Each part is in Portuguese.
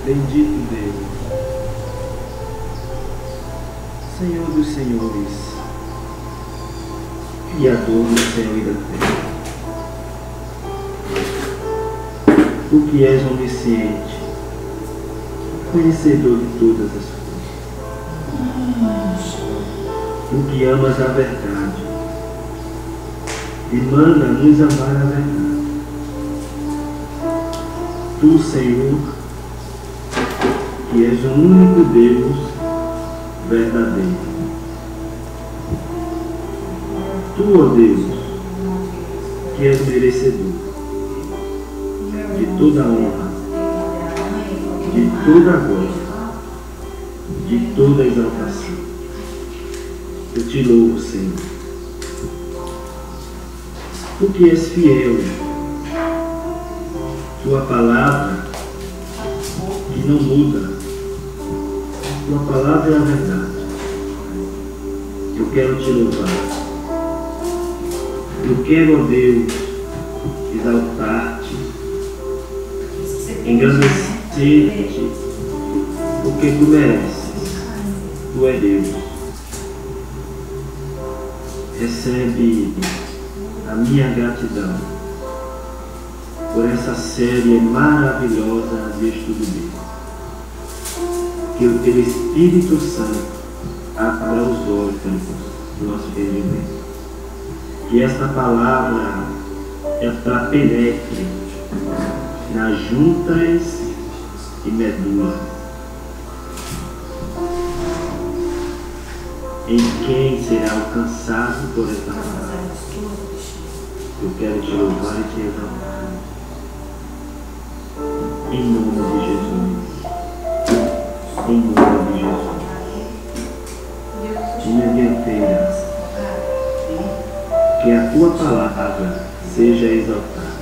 Bendito Deus, Senhor dos senhores, Criador do céu e da terra, Tu que és onisciente, conhecedor de todas as coisas, Tu que amas a verdade e manda-nos amar a verdade. Tu, Senhor, que és o único Deus verdadeiro. Tu, ó Deus, que és merecedor de toda a honra, de toda a glória, de toda a exaltação. Eu te louvo, Senhor. Tu que és fiel, Tua palavra que não muda, Tua palavra é a verdade. Eu quero te louvar. Eu quero, ó Deus, exaltar-te, engrandecer-te, porque Tu mereces. Tu és Deus. Recebe a minha gratidão por essa série maravilhosa de estudo bíblico. Que o Teu Espírito Santo abra os olhos do nosso entendimento. Que esta palavra ela penetre nas juntas e medulas. Em quem será alcançado por esta palavra. Eu quero te louvar e te exaltar. Em nome de Jesus. Em nome de Jesus. Minha guerreira, que a Tua palavra seja exaltada.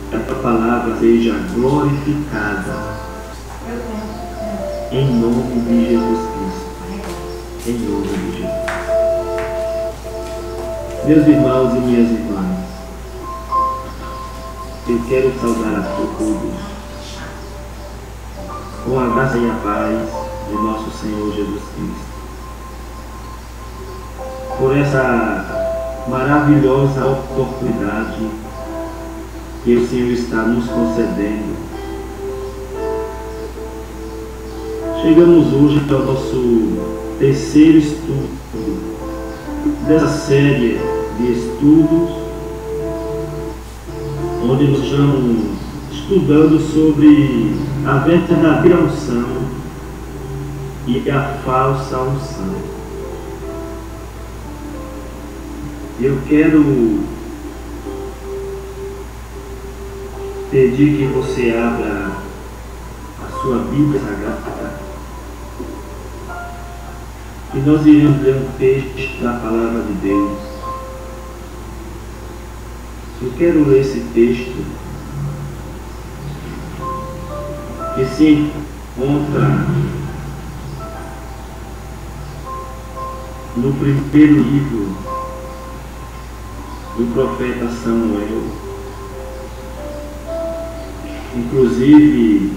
Que a Tua palavra seja glorificada. Em nome de Jesus Cristo. Em nome de Jesus. Meus irmãos e minhas irmãs, eu quero saudar a todos com a graça e a paz de nosso Senhor Jesus Cristo. Por essa maravilhosa oportunidade que o Senhor está nos concedendo. Chegamos hoje ao nosso terceiro estudo dessa série de estudos, onde nós estamos estudando sobre a verdadeira unção e a falsa unção. Eu quero pedir que você abra a sua Bíblia Sagrada e nós iremos ler um texto da Palavra de Deus. Eu quero ler esse texto que se encontra no primeiro livro do profeta Samuel. Inclusive,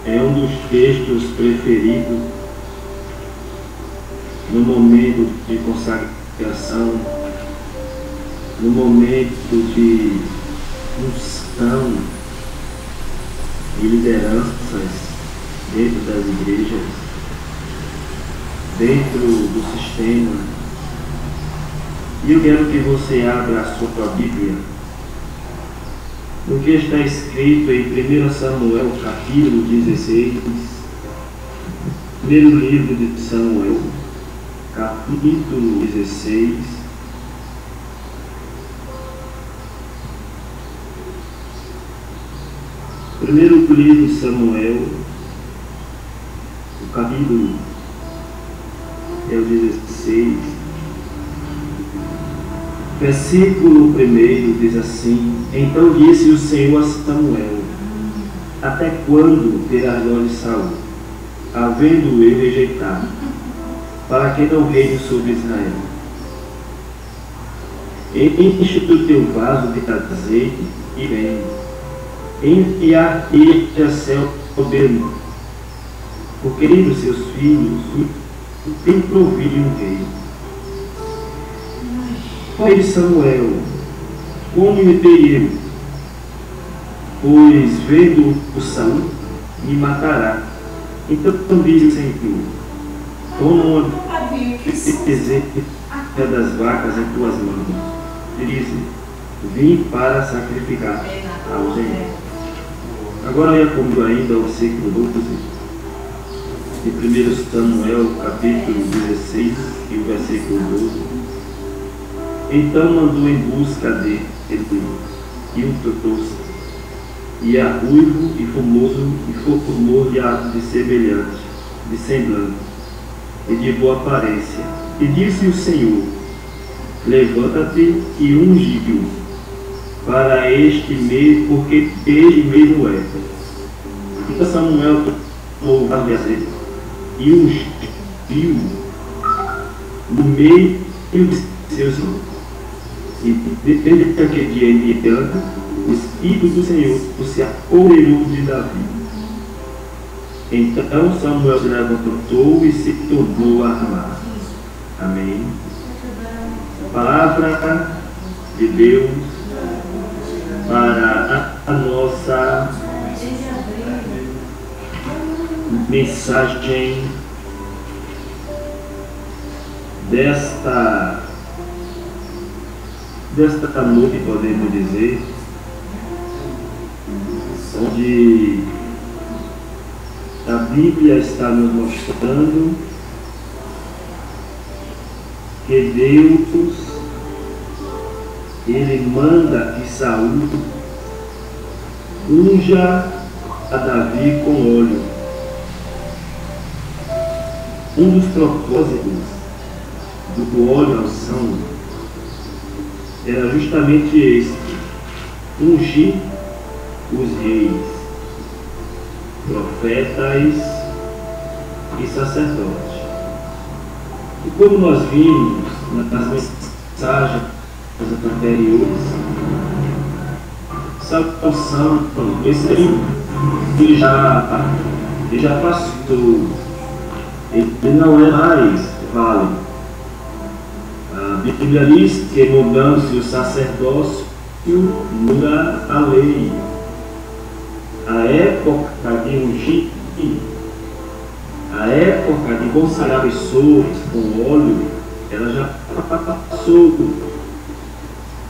é um dos textos preferidos no momento de consagração, no momento de unção e lideranças dentro das igrejas, dentro do sistema. E eu quero que você abra a sua Bíblia, no que está escrito em 1 Samuel, capítulo 16, primeiro livro de Samuel, capítulo 16, primeiro livro de Samuel, o capítulo é o 16, versículo 1 diz assim: Então disse o Senhor a Samuel: Até quando terás dó de Saul, havendo eu rejeitado, para que não reine sobre Israel? Enche o teu vaso de azeite e vem. enviar este a céu poderoso, porque entre os seus filhos tem provido um rei. Pai Samuel, como me terei, pois vendo o Saul, me matará. Então diz o Senhor: toma uma bezerra das vacas em tuas mãos, e diz: vim para sacrificar ao Senhor. Agora olha comigo ainda o versículo 12 de 1 Samuel, capítulo 16, e o versículo 12. Então mandou em busca dele, e o trouxe, e a ruivo e formoso de semelhante, de semblante, e de boa aparência. E disse o Senhor: levanta-te e unge-o para este mesmo, porque ele mesmo é. Então Samuel tomou o vaso de azeite e ungiu no meio de seus irmãos. E desde aquele dia em diante, o Espírito do Senhor se apoderou de Davi. Então Samuel se levantou e se tornou a armar. Amém. Palavra de Deus para a nossa mensagem desta noite, podemos dizer, onde a Bíblia está nos mostrando que Deus, ele manda que Saul unja a Davi com óleo. Um dos propósitos do óleo à unção era justamente este: ungir os reis, profetas e sacerdotes. E como nós vimos nas mensagens anteriores, salvação, esse aí ele já passou, ele não é mais válido. A Bíblia diz que mudando-se o sacerdócio, muda a lei. A época de ungir, a época de consagrar pessoas com óleo, ela já passou.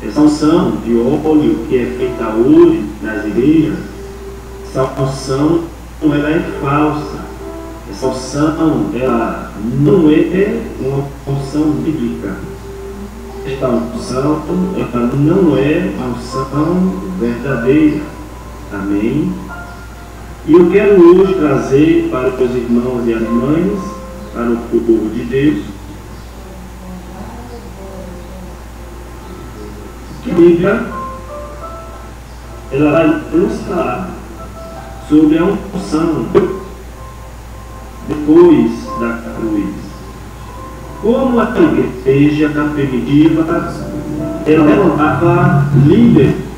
Essa unção de óleo que é feita hoje nas igrejas, essa unção ela é falsa. Essa unção ela não é uma unção bíblica. Esta unção ela não é a unção verdadeira. Amém? E eu quero hoje trazer para os irmãos e as mães, para o povo de Deus, que a Bíblia ela vai nos falar sobre a unção depois da cruz. Como a igreja primitiva ela levantava líderes.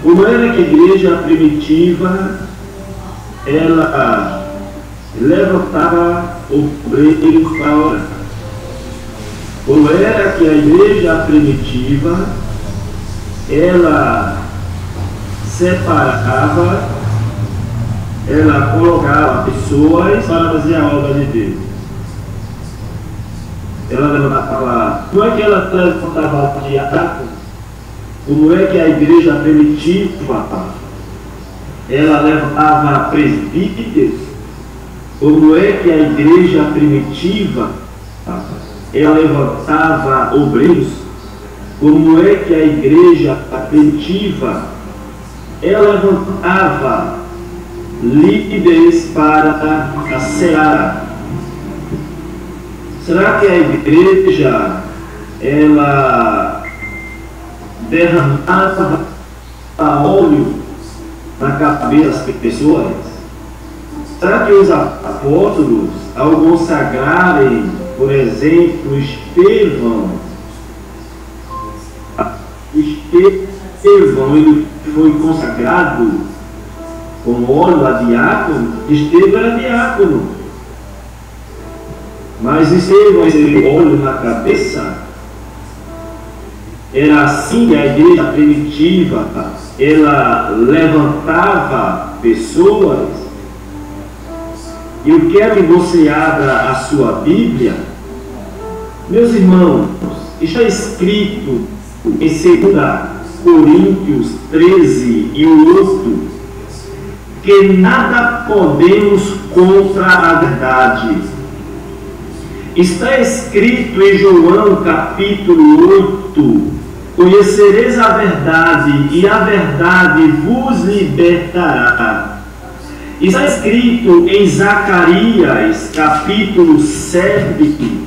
Como era que a igreja primitiva ela levantava obreiros para orar. Como era que a igreja primitiva ela separava, ela colocava pessoas para fazer a obra de Deus. Ela levantava, como é que ela levantava diácono? Como é que a igreja primitiva ela levantava presbíteros? Como é que a igreja primitiva ela levantava obreiros? Como é que a igreja primitiva ela levantava líderes para a seara? Será que a igreja ela derramava óleo na cabeça das pessoas? Será que os apóstolos, ao consagrarem, por exemplo, Estevão, ele foi consagrado com óleo a diácono, Estevão era diácono. Mas Estevão recebeu óleo na cabeça. Era assim que a igreja primitiva, ela levantava pessoas. Eu quero que você abra a sua Bíblia. Meus irmãos, está escrito em 2 Coríntios 13 e 8 que nada podemos contra a verdade. Está escrito em João capítulo 8: conhecereis a verdade e a verdade vos libertará. Está escrito em Zacarias capítulo 7,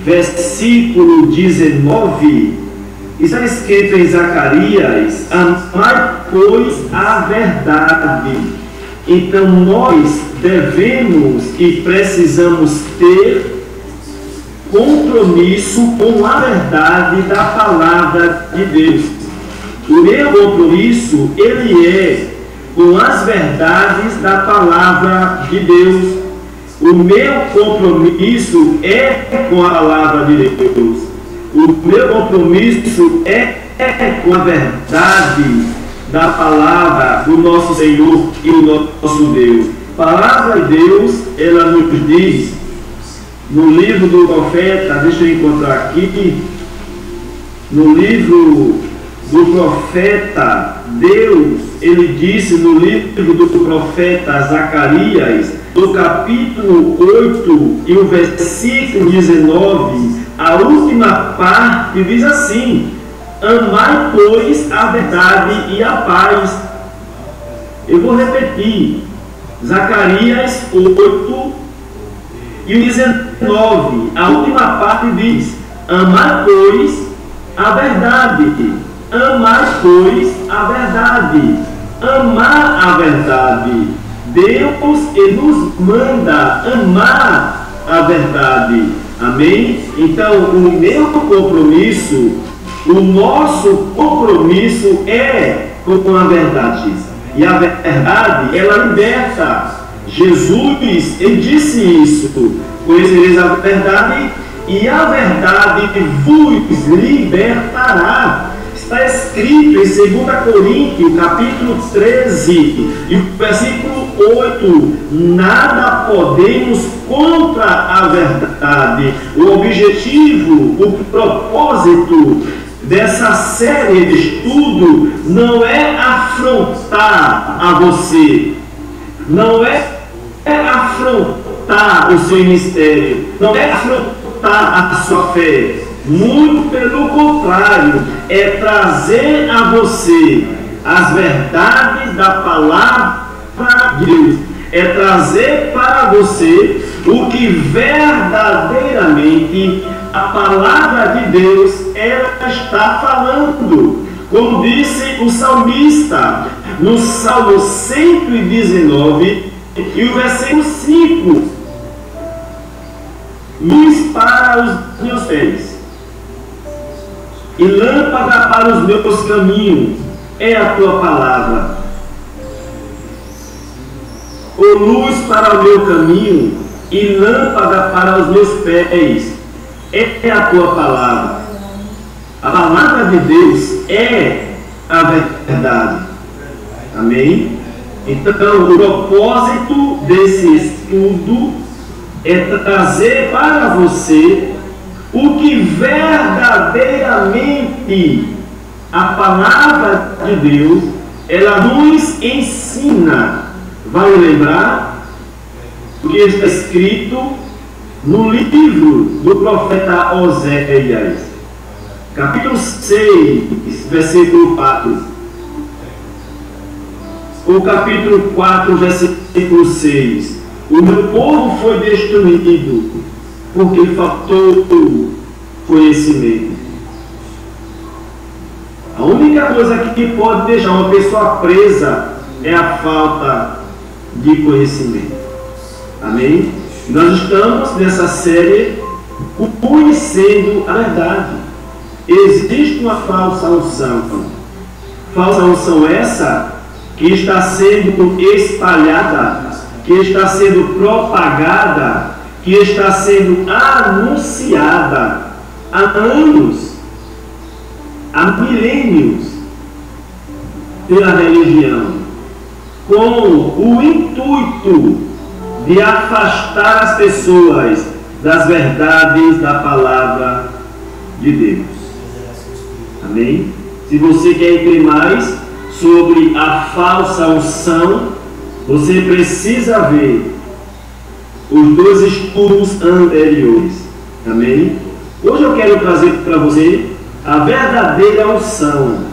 versículo 19, está escrito em Zacarias: amai, pois, a verdade. Então nós devemos e precisamos ter compromisso com a verdade da palavra de Deus. O meu compromisso, ele é com as verdades da palavra de Deus. O meu compromisso é com a palavra de Deus. O meu compromisso é com a verdade da palavra do nosso Senhor e do nosso Deus. A palavra de Deus, ela nos diz, no livro do profeta, deixa eu encontrar aqui, no livro do profeta, Deus, ele disse no livro do profeta Zacarias, no capítulo 8 e o versículo 19, a última parte diz assim: amai, pois, a verdade e a paz. Eu vou repetir, Zacarias 8 e o 19, a última parte diz: amai, pois, a verdade. Amai, pois, a verdade. Amar a verdade. Deus, ele nos manda amar a verdade. Amém? Então, o meu compromisso, o nosso compromisso é com a verdade. E a verdade, ela liberta. Jesus, ele disse isso: conhecereis a verdade e a verdade vos libertará. Está escrito em 2 Coríntios, capítulo 13, e o versículo 8: nada podemos contra a verdade. O objetivo, o propósito dessa série de estudo não é afrontar a você, não é afrontar o seu ministério, não é afrontar a sua fé. Muito pelo contrário, é trazer a você as verdades da palavra de Deus, é trazer para você o que verdadeiramente a palavra de Deus ela está falando. Como disse o salmista no Salmo 119 e o versículo 5: luz para os meus pés e lâmpada para os meus caminhos é a tua palavra. Ou luz para o meu caminho e lâmpada para os meus pés é a tua palavra. A palavra de Deus é a verdade. Amém? Então, o propósito desse estudo é trazer para você o que verdadeiramente a palavra de Deus ela nos ensina. Vai lembrar o que está escrito no livro do profeta Oséias, capítulo 6, versículo 4. O capítulo 4, versículo 6. O meu povo foi destruído porque faltou conhecimento. A única coisa que pode deixar uma pessoa presa é a falta de conhecimento. Amém? Nós estamos nessa série conhecendo a verdade. Existe uma falsa unção. falsa unção essa que está sendo espalhada, que está sendo propagada, que está sendo anunciada há anos, há milênios, pela religião, com o intuito de afastar as pessoas das verdades da palavra de Deus. Amém? Se você quer entender mais sobre a falsa unção, você precisa ver os dois estudos anteriores. Amém? Hoje eu quero trazer para você a verdadeira unção.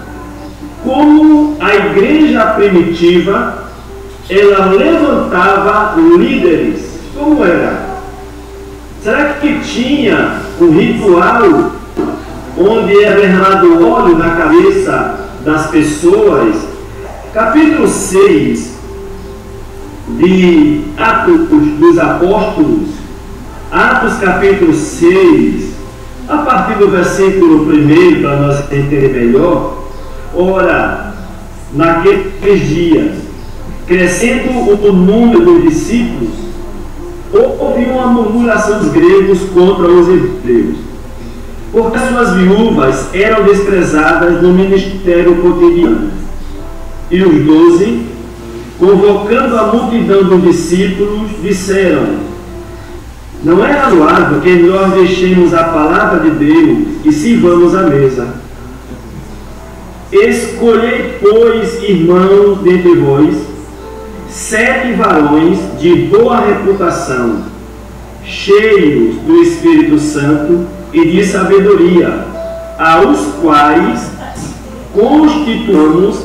Como a igreja primitiva, ela levantava líderes. Como era? Será que tinha um ritual onde é derramado óleo na cabeça das pessoas? Capítulo 6 de Atos dos Apóstolos, Atos capítulo 6, a partir do versículo 1, para nós entender melhor. Ora, naqueles dias, crescendo o número dos discípulos, houve uma murmuração dos gregos contra os hebreus, porque suas viúvas eram desprezadas no ministério cotidiano. E os 12, convocando a multidão dos discípulos, disseram: não é razoável que nós deixemos a palavra de Deus e sirvamos à mesa. Escolhei, pois, irmãos dentre vós, 7 varões de boa reputação, cheios do Espírito Santo e de sabedoria, aos quais constituamos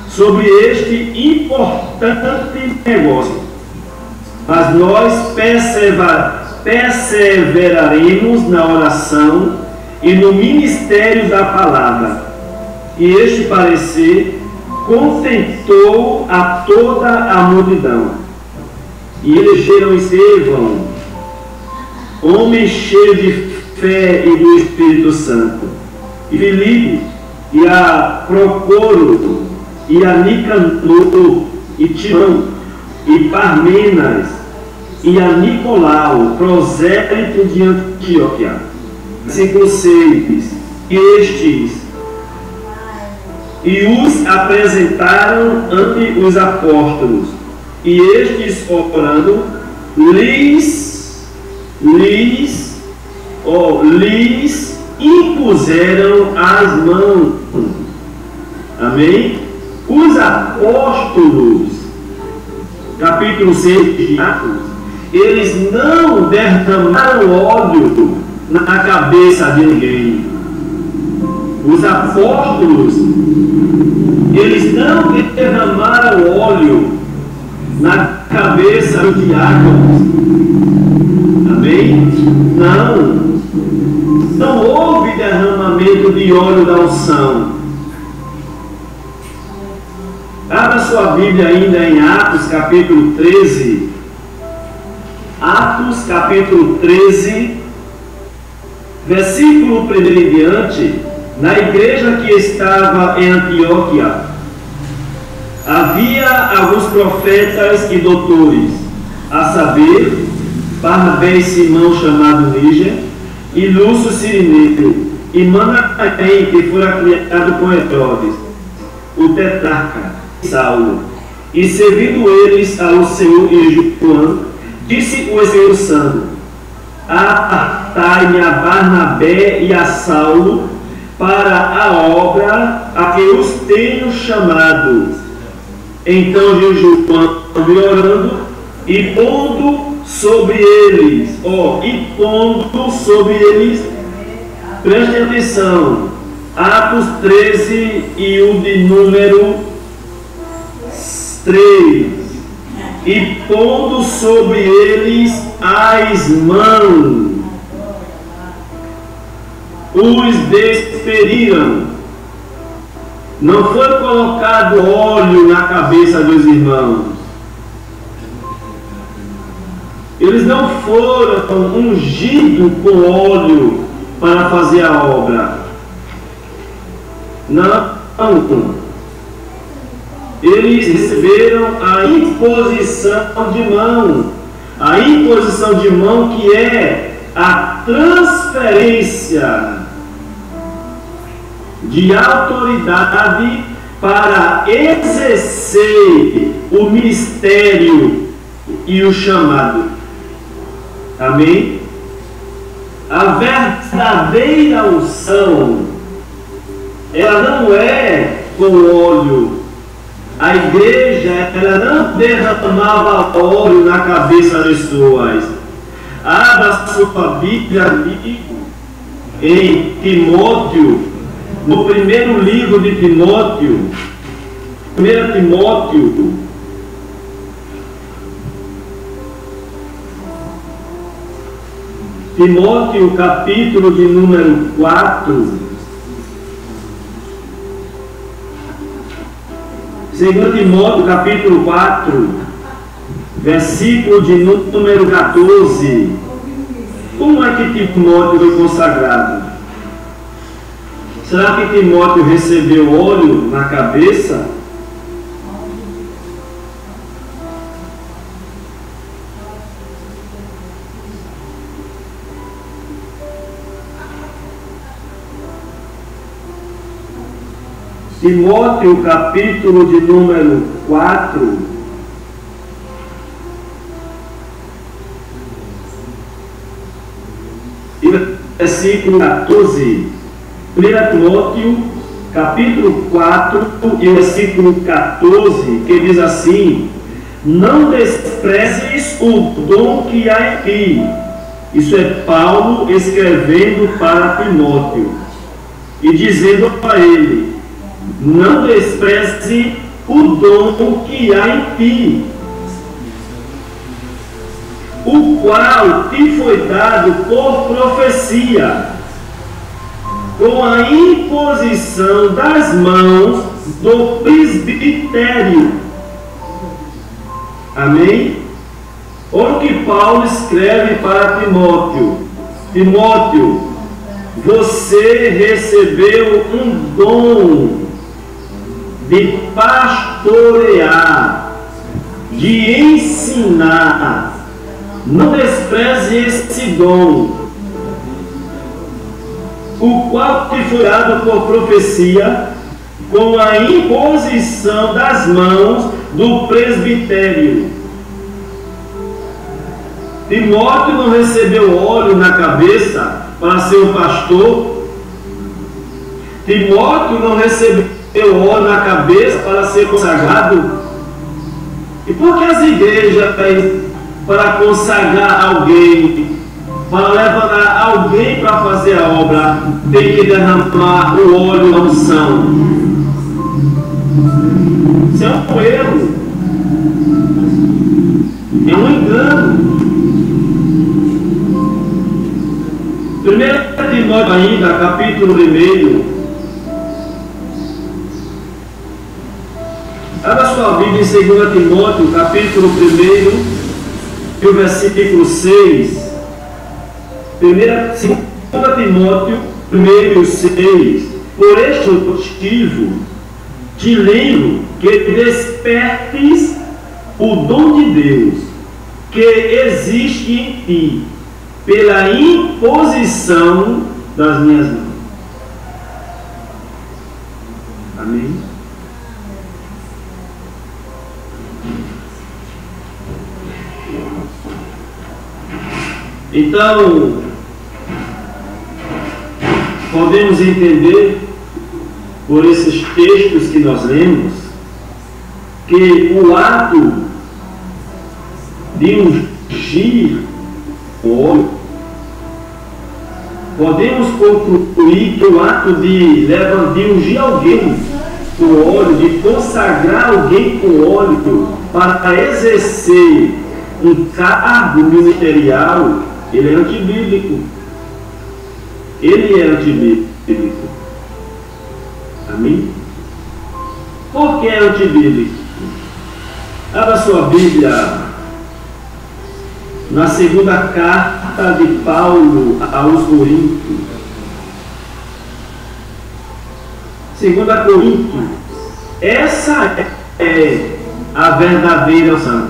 sobre este importante negócio. Mas nós perseveraremos na oração e no ministério da palavra. E este parecer contentou a toda a multidão. E elegeram Estevão, homem cheio de fé e do Espírito Santo, e Filipe, e a Procoro, e a Nicanor, e Timão, e Parmenas, e a Nicolau, prosélito de Antioquia. Versículo 6. E os apresentaram ante os apóstolos, e estes, orando, lhes impuseram as mãos. Amém? Os apóstolos, capítulo 6 de Atos, eles não derramaram óleo na cabeça de ninguém. Os apóstolos, eles não derramaram óleo na cabeça dos diáconos. Amém? Não houve derramamento de óleo da unção. Abra sua Bíblia ainda em Atos capítulo 13. Atos capítulo 13, versículo 1 em diante. Na igreja que estava em Antioquia, havia alguns profetas e doutores, a saber, Barnabé e Simão, chamado Níger, e Lúcio Cirineu, e Manaém, que fora criado com Herodes, o tetrarca, Saulo. E servindo eles ao Senhor e João, disse o Espírito Santo: apartai-me a Barnabé e a Saulo para a obra a que os tenho chamado. Então João, orando e pondo sobre eles, preste atenção, Atos 13 e o de número 3, e pondo sobre eles as mãos, os despediram. Não foi colocado óleo na cabeça dos irmãos. Eles não foram ungidos com óleo para fazer a obra. Não. eles receberam a imposição de mão. A imposição de mão, que é a transferência de autoridade para exercer o ministério e o chamado. Amém? A verdadeira unção, ela não é com óleo. A igreja, ela não derramava óleo na cabeça das pessoas. Abra sua Bíblia, amigo, em Timóteo, no primeiro livro de Timóteo, 1 Timóteo, Timóteo, capítulo de número 4. 2 Timóteo, capítulo 4, versículo de número 14. Como é que Timóteo foi consagrado? Será que Timóteo recebeu óleo na cabeça? Timóteo, capítulo de número 4, e versículo 14. 1 Timóteo, capítulo 4, e versículo 14, que diz assim: não desprezes o dom que há em ti. Isso é Paulo escrevendo para Timóteo e dizendo a ele: não despreze o dom que há em ti, o qual te foi dado por profecia, com a imposição das mãos do presbitério. Amém? Olha o que Paulo escreve para Timóteo: Timóteo, você recebeu um dom de pastorear, de ensinar. Não despreze esse dom, o qual te foi dado por profecia, com a imposição das mãos do presbitério. Timóteo não recebeu óleo na cabeça para ser um pastor. Timóteo não recebeu óleo na cabeça para ser consagrado. E por que as igrejas, para consagrar alguém, para levantar alguém para fazer a obra, tem que derramar o óleo da unção? Isso é um erro, é um engano. 1 Timóteo ainda, capítulo 1. Abra sua Bíblia em 2 Timóteo, capítulo 1, e o versículo 6. 2 Timóteo 1, 6. Por este motivo, te lembro que despertes o dom de Deus que existe em ti, pela imposição das minhas mãos. Amém? Então, podemos entender, por esses textos que nós lemos, que o ato de ungir o óleo, podemos concluir que o ato de ungir alguém com óleo, de consagrar alguém com óleo para exercer um cargo ministerial, ele é antibíblico. Ele é antibíblico. Amém? Por que é antibíblico? Abra sua Bíblia na segunda carta de Paulo aos Coríntios. 2 Coríntios. Essa é a verdadeira unção.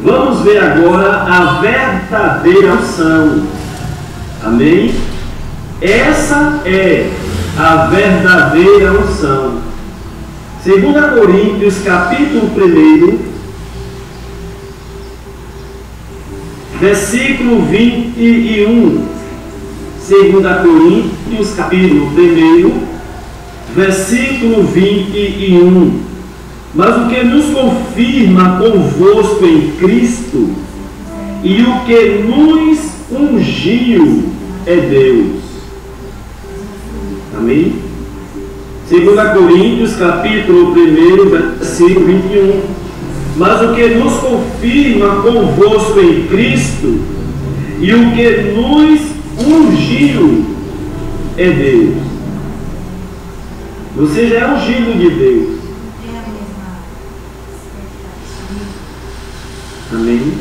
Vamos ver agora a verdadeira unção. Amém? Essa é a verdadeira unção. 2 Coríntios, capítulo 1, versículo 21. 2 Coríntios, capítulo 1, versículo 21. Mas o que nos confirma convosco em Cristo e o que nos ungiu é Deus. Amém? 2 Coríntios, capítulo 1, versículo 21. Mas o que nos confirma convosco em Cristo e o que nos ungiu é Deus. Você já é ungido de Deus. Amém?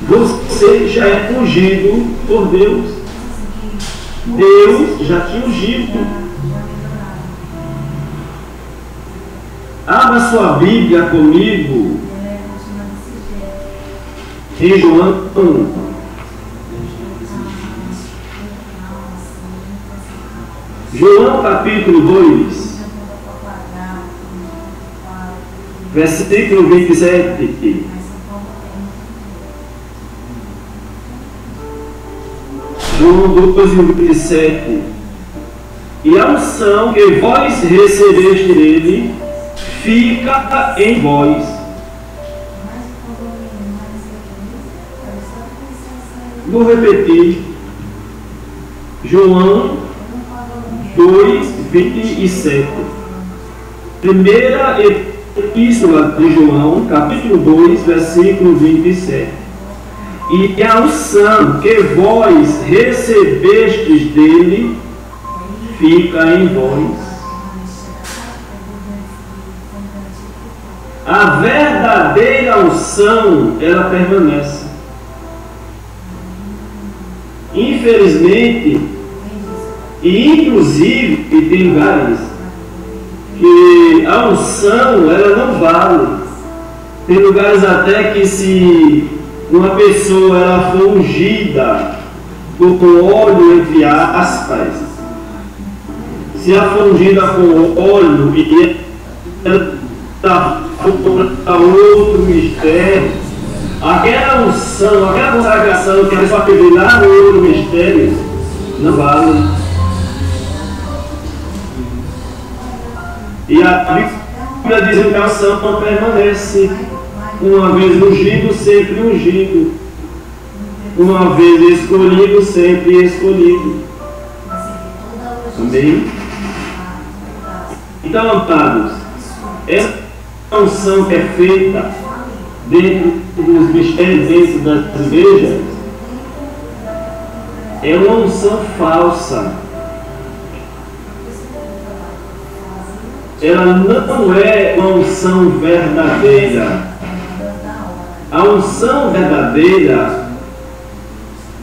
Você já é ungido por Deus. Deus já te ungido. Abra sua Bíblia comigo em João. João capítulo 2, versículo 27. João 2, 27. E a unção que vós recebeste dele fica em vós. Vou repetir. João 2, 27. Primeira epístola de João, capítulo 2, versículo 27. E a unção que vós recebestes dele fica em vós. A verdadeira unção, ela permanece. Infelizmente, e inclusive tem lugares que a unção, ela não vale. Tem lugares até que se uma pessoa ela for ungida com óleo, entre aspas, se ela for ungida com óleo e ela está para outro mistério, aquela unção, aquela consagração que a pessoa teve lá no outro mistério, não vale. E a Bíblia diz que a unção não permanece. Uma vez ungido, sempre ungido. Uma vez escolhido, sempre escolhido. Amém? Então, amados, essa unção que é feita dentro dos mistérios, dentro das igrejas, é uma unção falsa. Ela não é uma unção verdadeira. A unção verdadeira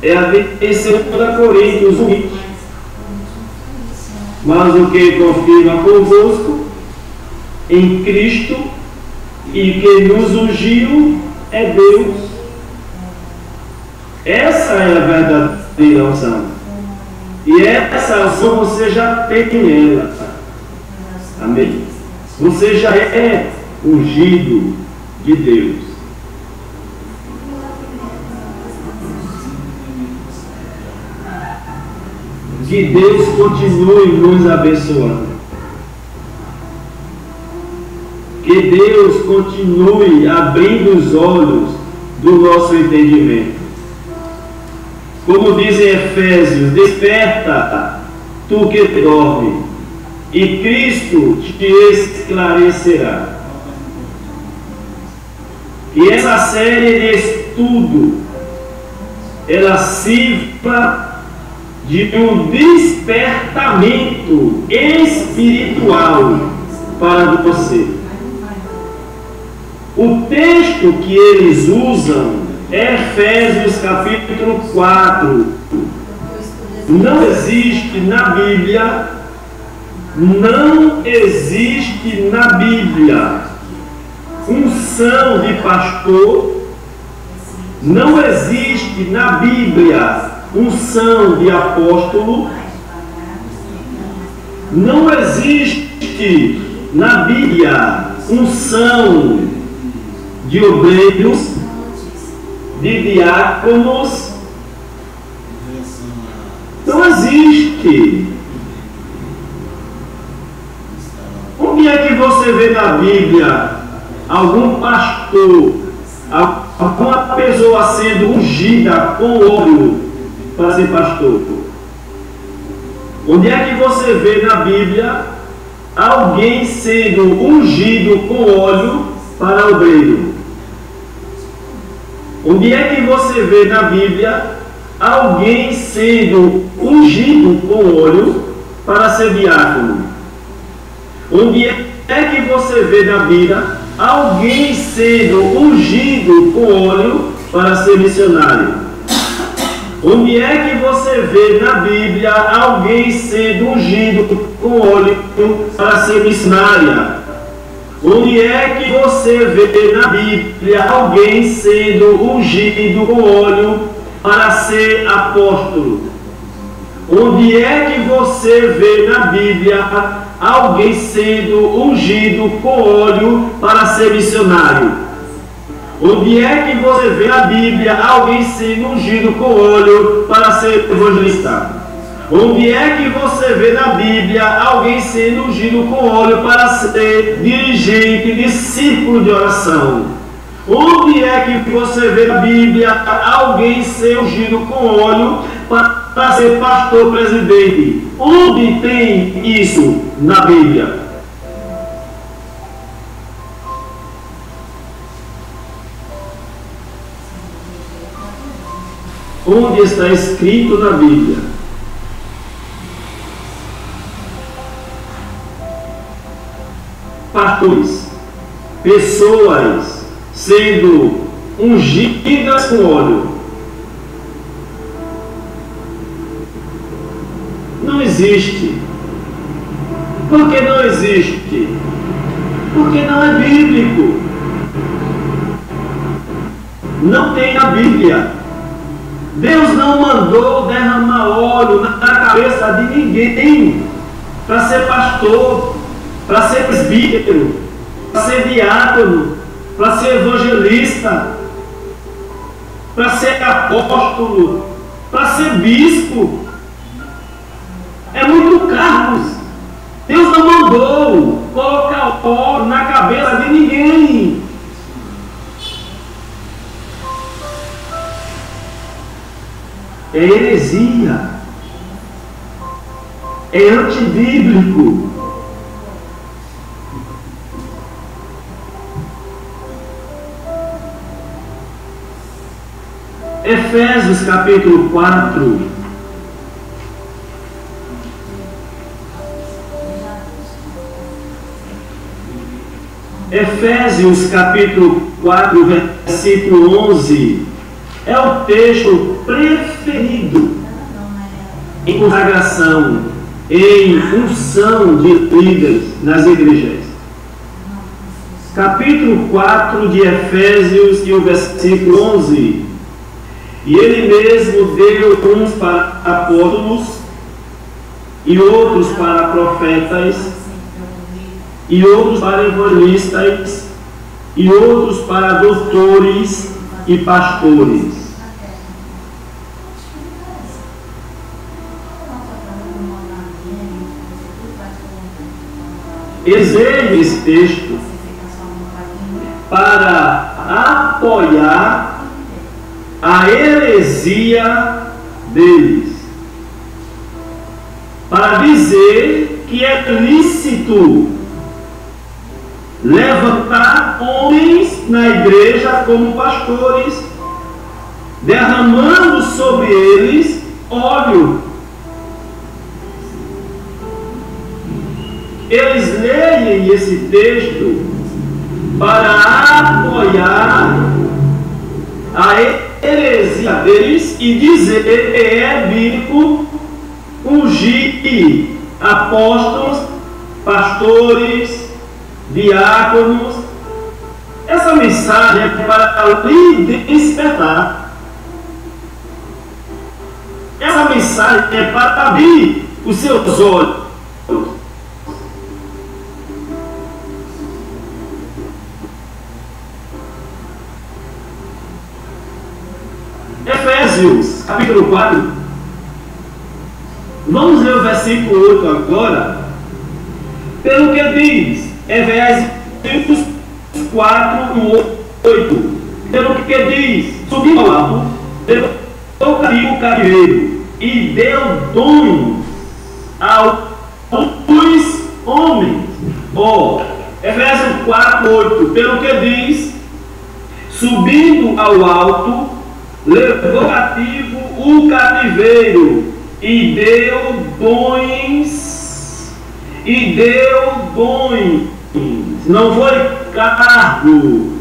é a de 2 Coríntios 1. Mas o que confirma convosco em Cristo e que nos ungiu é Deus. Essa é a verdadeira unção. E essa unção você já tem ela. Amém? Você já é ungido de Deus. Que Deus continue nos abençoando. Que Deus continue abrindo os olhos do nosso entendimento. Como diz em Efésios, desperta, tu que dorme, e Cristo te esclarecerá. E essa série de estudo, ela sirva de um despertamento espiritual para você. O texto que eles usam é Efésios capítulo 4. Não existe na Bíblia unção de pastor, não existe na Bíblia unção de apóstolo, não existe na Bíblia unção de obreiros, de diáconos, não existe. Onde é que você vê na Bíblia algum pastor, alguma pessoa sendo ungida com óleo para ser pastor? Onde é que você vê na Bíblia alguém sendo ungido com óleo para obreiro? Onde é que você vê na Bíblia alguém sendo ungido com óleo para ser diácono? Onde é que você vê na Bíblia alguém sendo ungido com óleo para ser missionário? Onde é que você vê na Bíblia alguém sendo ungido com óleo para ser missionária? Onde é que você vê na Bíblia alguém sendo ungido com óleo para ser apóstolo? Onde é que você vê na Bíblia alguém sendo ungido com óleo para ser missionário? Onde é que você vê na Bíblia alguém sendo ungido com óleo para ser evangelista? Onde é que você vê na Bíblia alguém sendo ungido com óleo para ser dirigente, discípulo de oração? Onde é que você vê na Bíblia alguém ser ungido com óleo para ser pastor presidente? Onde tem isso na Bíblia? Onde está escrito na Bíblia? Pastores, pessoas sendo ungidas com óleo. Não existe. Por que não existe? Porque não é bíblico. Não tem na Bíblia. Deus não mandou derramar óleo na cabeça de ninguém para ser pastor, para ser presbítero, para ser diácono, para ser evangelista, para ser apóstolo, para ser bispo. É muito cargos. Deus não mandou colocar óleo na cabeça de ninguém. É heresia. É antibíblico. Efésios capítulo 4. Efésios capítulo 4, versículo 11. É o texto preferido em consagração, em unção de líderes nas igrejas. Capítulo 4 de Efésios e o versículo 11. E ele mesmo deu uns para apóstolos, e outros para profetas, e outros para evangelistas, e outros para doutores e pastores. Exige esse texto para apoiar a heresia deles, para dizer que é lícito levantar homens na igreja como pastores, derramando sobre eles óleo. Eles leem esse texto para apoiar a heresia deles e dizer que é bíblico ungir apóstolos, pastores, diáconos, Essa mensagem é para lhe despertar. Essa mensagem é para abrir os seus olhos. Efésios, capítulo 4. Vamos ler o versículo 8 agora. Pelo que diz, Efésios 4, 8. Pelo que diz, subiu ao alto, levou o cativeiro e deu dons aos homens. Efésios 4, 8. Pelo que diz, subindo ao alto, levou cativo o cativeiro e deu dons. Não foi cargo.